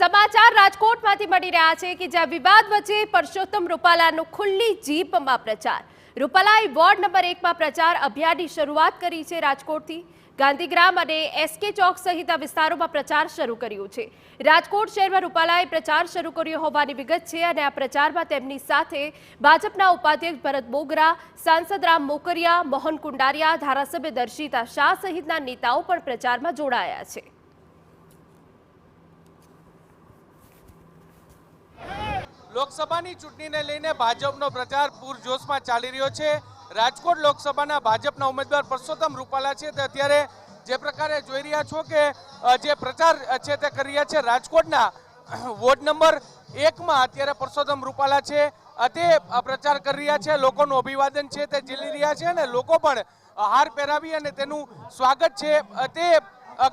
સમાચાર રાજકોટમાંથી મળી રહ્યા છે કે જ્યાં વિવાદ વચ્ચે પરસોત્તમ રૂપાલાનો ખુલ્લી જીપમાં પ્રચાર। રૂપાલાએ વોર્ડ નંબર 1માં પ્રચાર અભિયાનની શરૂઆત કરી છે। રાજકોટથી ગાંધીગ્રામ અને એસકે ચોક સહિતના વિસ્તારોમાં પ્રચાર શરૂ કર્યો છે। રાજકોટ શહેરમાં રૂપાલાએ પ્રચાર શરૂ કર્યો હોવાની વિગત છે અને આ પ્રચારમાં તેમની સાથે ભાજપના ઉપાધ્યક્ષ ભરત બોગરા, સાંસદ રામ મોકરિયા, મોહન કુંડારિયા, ધારાસભ્ય દર્શિતા શાહ સહિતના નેતાઓ પણ પ્રચારમાં જોડાયા છે। લોકસભાની ચૂંટણીને લઈને ભાજપનો પ્રચાર પૂરજોશમાં ચાલી રહ્યો છે। રાજકોટ લોકસભાના ભાજપના ઉમેદવાર પરસોત્તમ રૂપાલા છે તે અત્યારે જે પ્રકારે જોઈ રહ્યા છો કે જે પ્રચાર છે તે કરી રહ્યા છે। રાજકોટના વોર્ડ નંબર 1માં અત્યારે પરસોત્તમ રૂપાલા છે તે પ્રચાર કરી રહ્યા છે। લોકોનું અભિવાદન છે તે ઝીલી રહ્યા છે અને લોકો પણ હાર પહેરાવી અને તેનું સ્વાગત છે તે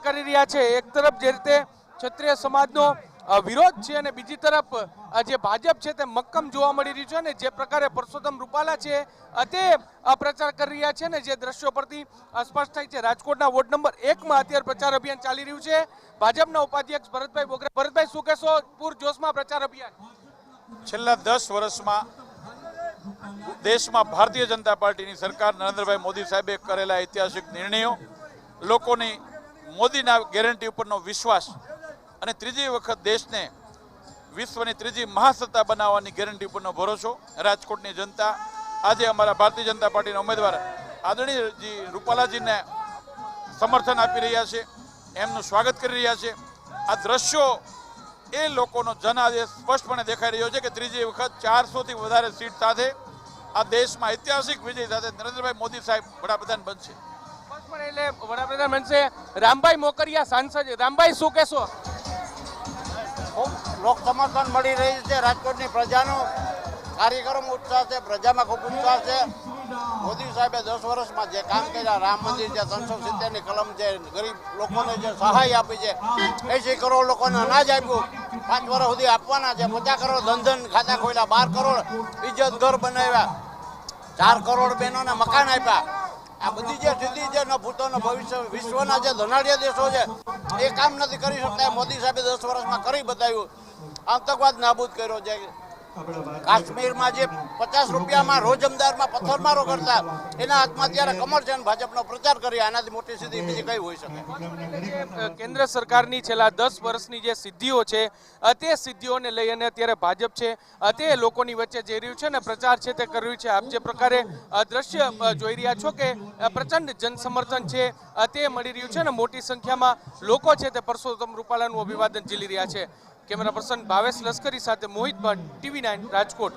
કરી રહ્યા છે। એક તરફ જે રીતે ક્ષત્રિય સમાજનો વિરોધ છે અને બીજી તરફ જે ભાજપ છે તે મક્કમ જોવા મળી રહ્યું છે અને જે પ્રકારે પરસોત્તમ રૂપાલા છે તે પ્રચાર કરી રહ્યા છે ને જે દ્રશ્યો પરથી સ્પષ્ટ થાય છે। રાજકોટના વોર્ડ નંબર 1માં અત્યારે પ્રચાર અભિયાન ચાલી રહ્યું છે। ભાજપના ઉપાધ્યક્ષ ભરતભાઈ બોગરા, ભરતભાઈ શું કહેશો પૂરજોશમાં પ્રચાર અભિયાન? છેલ્લા 10 વર્ષમાં દેશમાં ભારતીય જનતા પાર્ટીની સરકાર નરેન્દ્રભાઈ મોદી સાહેબે કરેલા ઐતિહાસિક નિર્ણયો, લોકોની મોદીના ગેરંટી ઉપરનો વિશ્વાસ અને ત્રીજી વખત દેશને વિશ્વની ત્રીજી મહાસત્તા બનાવવાની ગેરંટી ઉપરનો ભરોસો રાજકોટની જનતા આજે અમારા ભારતીય જનતા પાર્ટીના ઉમેદવાર આદરણીયજી રૂપાલાજીને સમર્થન આપી રહ્યા છે, એમનું સ્વાગત કરી રહ્યા છે। આ દ્રશ્યો એ લોકોનો જનાદેશ સ્પષ્ટપણે દેખાઈ રહ્યો છે કે ત્રીજી વખત 400થી વધારે સીટ સાથે આ દેશમાં ઐતિહાસિક વિજય સાથે નરેન્દ્રભાઈ મોદી સાહેબ વડાપ્રધાન બનશે। એટલે વડાપ્રધાન બનશે। રામભાઈ મોકરિયા સાંસદ, રામભાઈ શું કહેશો? લોક સમર્થન મળી રહ્યું છે। રાજકોટની પ્રજાનો કાર્યક્રમ ઉત્સાહ છે, પ્રજામાં ખૂબ ઉત્સાહ છે। મોદી સાહેબે 10 વર્ષમાં જે કામ કર્યા, રામ મંદિર છે, 370ની કલમ છે, ગરીબ લોકોને જે સહાય આપી છે, 80 કરોડ લોકોને અનાજ આપ્યું, 5 વર્ષ સુધી આપવાના છે, 50 કરોડ ધનધન ખાતા ખોલ્યા, 12 કરોડ ઇજ્જત ઘર બનાવ્યા, 4 કરોડ બહેનોને મકાન આપ્યા। આ બધી જે સિદ્ધિ છે ન ભૂતો ન ભવિષ્ય વિશ્વના જે ધનાઢ્ય દેશો છે એ કામ નથી કરી શકતા। મોદી સાહેબે 10 વર્ષમાં કરી બતાવ્યું। આતંકવાદ નાબૂદ કર્યો છે। કાશ્મીરમાં જે 50 રૂપિયામાં રોજમદારમાં પથ્થરમારો કરતા એના હાથમાં અત્યારે કમર છે અને ભાજપનો પ્રચાર કરી, આનાથી મોટી સિદ્ધિ બીજી કઈ હોઈ શકે? કેન્દ્ર સરકારની છેલ્લા 10 વર્ષની જે સિદ્ધિઓ છે તે સિદ્ધિઓને લઈ અને અત્યારે ભાજપ છે તે લોકોની વચ્ચે જઈ રહ્યું છે અને પ્રચાર છે તે કરી રહ્યું છે। આપ જે પ્રકારે દ્રશ્ય જોઈ રહ્યા છો કે પ્રચંડ જનસમર્થન છે તે મળી રહ્યું છે અને મોટી સંખ્યામાં લોકો છે તે પરસોત્તમ રૂપાલાનું અભિવાદન ઝીલી રહ્યા છે। કેમેરા પર્સન ભાવેશ લશ્કરી સાથે મોહિત ભટ્ટ, TV9 રાજકોટ।